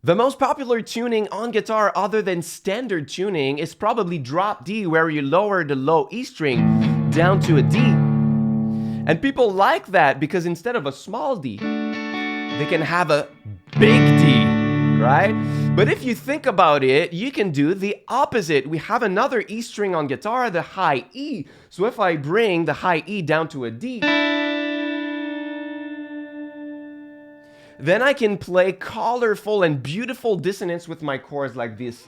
The most popular tuning on guitar other than standard tuning is probably drop D, where you lower the low E string down to a D. And people like that because instead of a small D, they can have a big D, right? But if you think about it, you can do the opposite. We have another E string on guitar, the high E. So if I bring the high E down to a D, then I can play colorful and beautiful dissonance with my chords like this.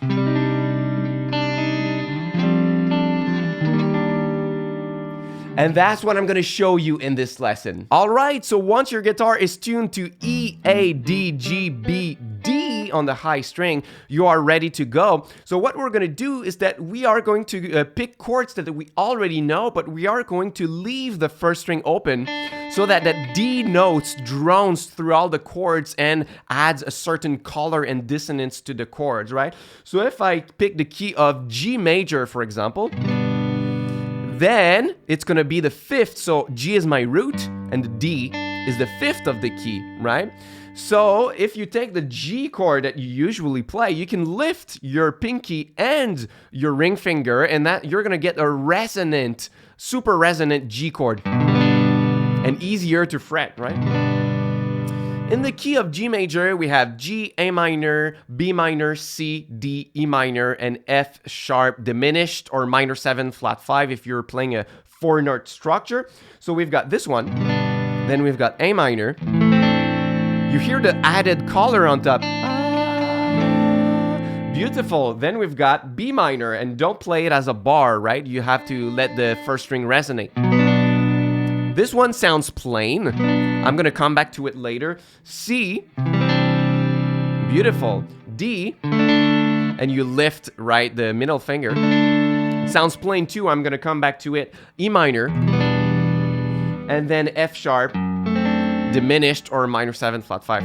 And that's what I'm gonna show you in this lesson. All right, so once your guitar is tuned to E, A, D, G, B, D on the high string, you are ready to go. So what we're gonna do is that we are going to pick chords that we already know, but we are going to leave the first string open so that that D notes drones through all the chords and adds a certain color and dissonance to the chords, right? So if I pick the key of G major, for example, then it's gonna be the fifth, so G is my root, and the D is the fifth of the key, right? So if you take the G chord that you usually play, you can lift your pinky and your ring finger, and that you're gonna get a resonant, super resonant G chord, and easier to fret, right? In the key of G major, we have G, A minor, B minor, C, D, E minor, and F sharp diminished, or minor 7 flat 5 if you're playing a 4-note structure. So we've got this one, then we've got A minor. You hear the added color on top. Beautiful. Then we've got B minor, and don't play it as a bar, right? You have to let the first string resonate. This one sounds plain. I'm gonna come back to it later. C, beautiful. D, and you lift, right, the middle finger. Sounds plain too, I'm gonna come back to it. E minor, and then F sharp, diminished, or minor 7 flat 5.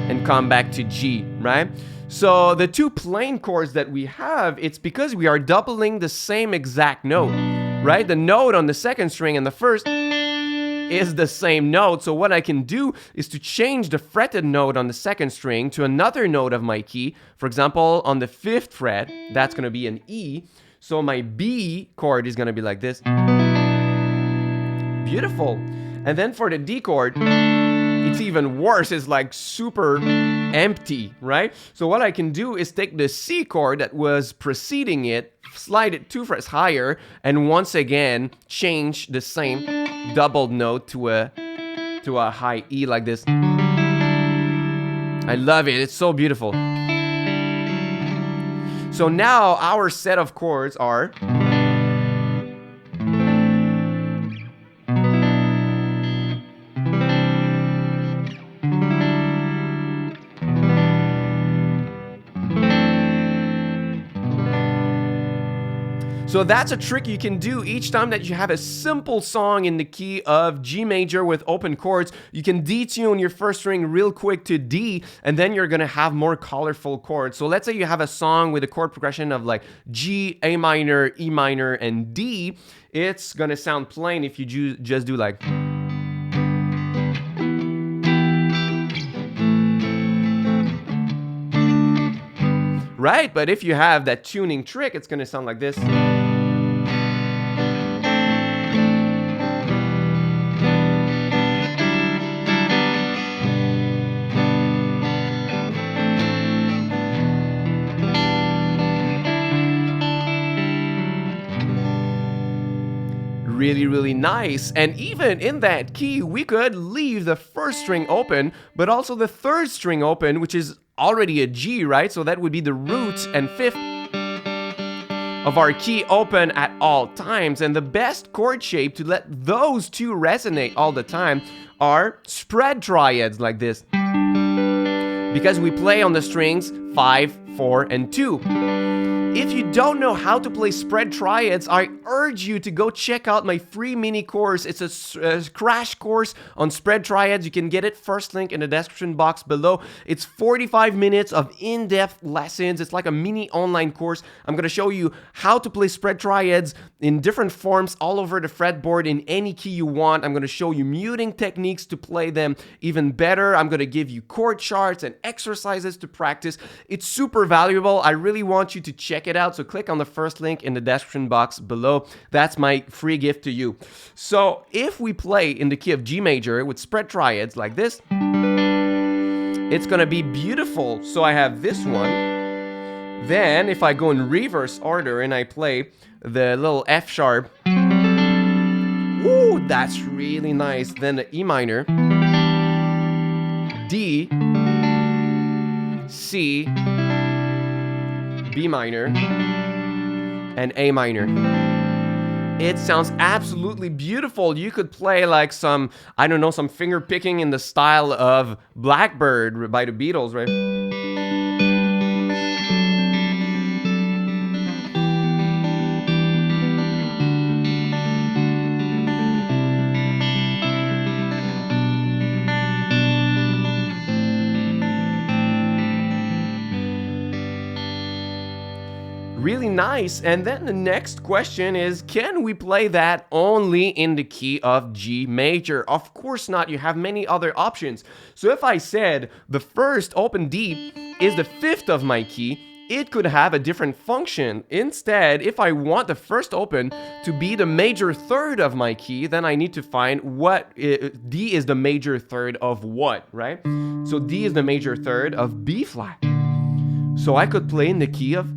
And come back to G, right? So the two plain chords that we have, it's because we are doubling the same exact note, right? The note on the second string and the first is the same note. So what I can do is to change the fretted note on the second string to another note of my key. For example, on the 5th fret, that's gonna be an E. So my B chord is gonna be like this. Beautiful. And then for the D chord, it's even worse. It's like super empty, right? So what I can do is take the C chord that was preceding it, slide it 2 frets higher, and once again change the same doubled note to a high E like this. I love it. It's so beautiful. So now our set of chords are So that's a trick you can do each time that you have a simple song in the key of G major with open chords. You can detune your first string real quick to D, and then you're gonna have more colorful chords. So let's say you have a song with a chord progression of like G, A minor, E minor, and D. It's gonna sound plain if you just do like... Right? But if you have that tuning trick, it's gonna sound like this. Really, really nice. And even in that key, we could leave the first string open, but also the third string open, which is already a G, right? So that would be the root and 5th of our key open at all times. And the best chord shape to let those two resonate all the time are spread triads like this, because we play on the strings 5, 4, and 2. If you don't know how to play spread triads, I urge you to go check out my free mini course. It's a crash course on spread triads. You can get it, first link in the description box below. It's 45 minutes of in-depth lessons. It's like a mini online course. I'm going to show you how to play spread triads in different forms all over the fretboard in any key you want. I'm going to show you muting techniques to play them even better. I'm going to give you chord charts and exercises to practice. It's super valuable. I really want you to check it out. So click on the first link in the description box below. That's my free gift to you. So if we play in the key of G major with spread triads like this, it's going to be beautiful. So I have this one. Then if I go in reverse order and I play the little F sharp, ooh, that's really nice. Then the E minor, D, C, B minor, and A minor. It sounds absolutely beautiful. You could play like some, I don't know, some finger picking in the style of Blackbird by the Beatles, right? Really nice. And then the next question is, can we play that only in the key of G major? Of course not. You have many other options. So if I said the first open D is the fifth of my key, it could have a different function. Instead, if I want the first open to be the major third of my key, then I need to find what D is the major third of what, right? So D is the major third of B flat. So I could play in the key of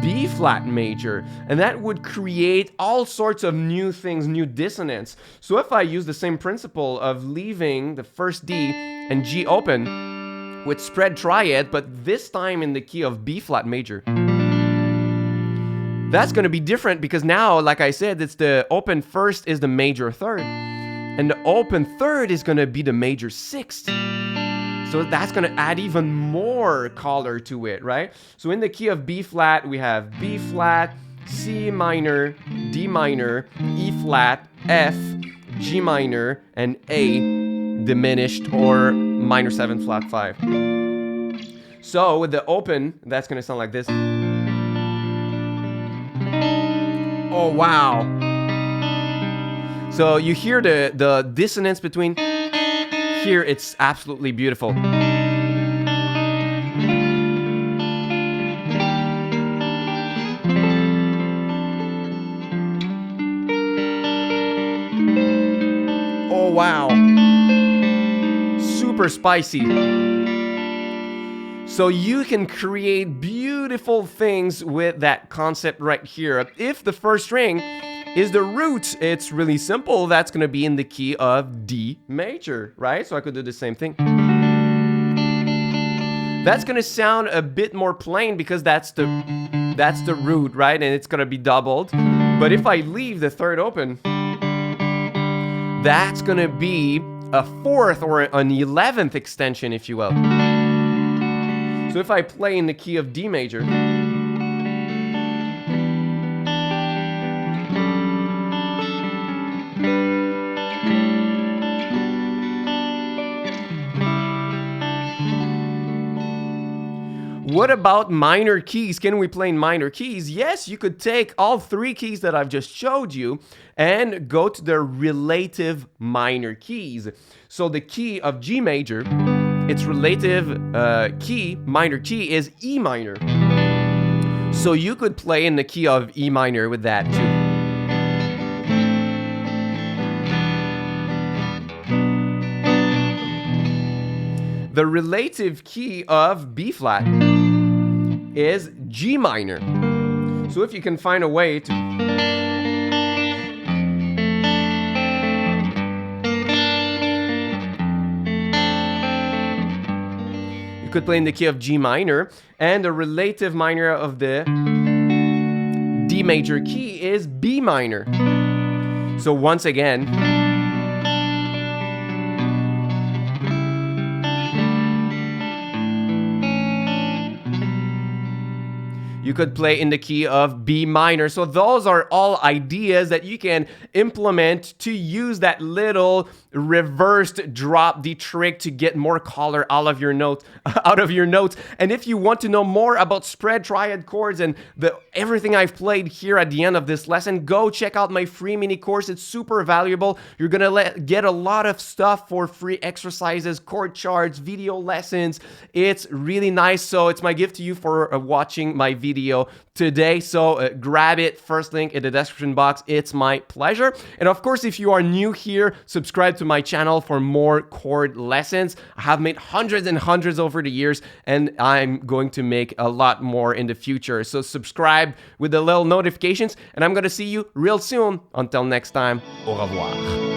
B flat major, and that would create all sorts of new things, new dissonance. So if I use the same principle of leaving the first D and G open with spread triad, but this time in the key of B flat major, that's going to be different because now, like I said, it's the open first is the major third, and the open third is going to be the major sixth. So that's going to add even more color to it, right? So in the key of B flat, we have B flat, C minor, D minor, E flat, F, G minor, and A diminished or minor 7 flat 5. So with the open, that's going to sound like this. Oh, wow. So you hear the dissonance between. Here, it's absolutely beautiful. Oh, wow. Super spicy. So you can create beautiful things with that concept right here. If the first string is the root, it's really simple. That's going to be in the key of D major, right? So I could do the same thing. That's going to sound a bit more plain because that's the root, right? And it's going to be doubled. But if I leave the third open, that's going to be a fourth or an 11th extension, if you will. So if I play in the key of D major, what about minor keys? Can we play in minor keys? Yes, you could take all three keys that I've just showed you and go to their relative minor keys. So the key of G major, its relative key, minor key, is E minor. So you could play in the key of E minor with that too. The relative key of B flat is G minor. So if you can find a way to could play in the key of G minor, and the relative minor of the D major key is B minor. So once again, You could play in the key of B minor. So those are all ideas that you can implement to use that little reversed drop D trick to get more color out of your notes. And if you want to know more about spread triad chords and everything I've played here at the end of this lesson, go check out my free mini course. It's super valuable. You're gonna get a lot of stuff for free: exercises, chord charts, video lessons. It's really nice. So it's my gift to you for watching my video today. So grab it, first link in the description box. It's my pleasure. And of course, if you are new here, subscribe to my channel for more chord lessons. I have made hundreds and hundreds over the years, and I'm going to make a lot more in the future. So subscribe with the little notifications, and I'm going to see you real soon. Until next time, au revoir.